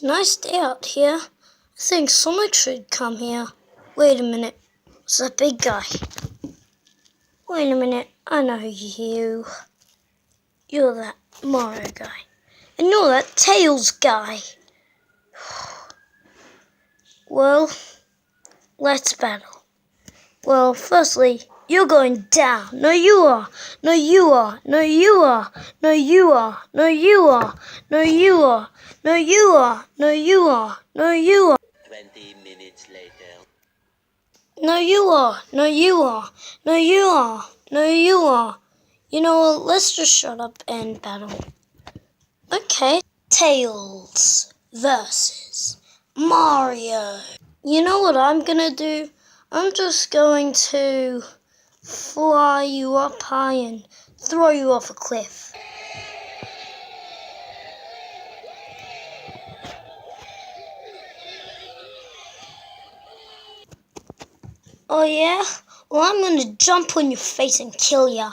nice day out here. I think Sonic should come here. Wait a minute. It's that big guy. Wait a minute. I know you. You're that Mario guy. And you're that Tails guy. Well, let's battle. Well, firstly, you're going down. No, you are. No, you are. No, you are. No, you are. No, you are. No, you are. No, you are. No, you are. No, you are. 20 minutes later. No, you are. No, you are. No, you are. No, you are. You know what? Let's just shut up and battle. Okay. Tails versus Mario. You know what I'm gonna do? I'm just going to fly you up high and throw you off a cliff. Oh yeah? Well, I'm gonna jump on your face and kill ya.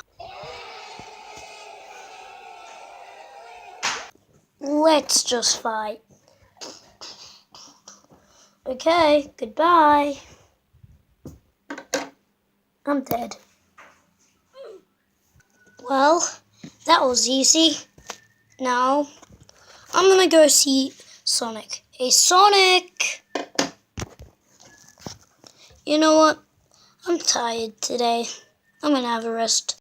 Let's just fight. Okay, goodbye. I'm dead. Well, that was easy. Now, I'm gonna go see Sonic. Hey, Sonic! You know what? I'm tired today. I'm gonna have a rest.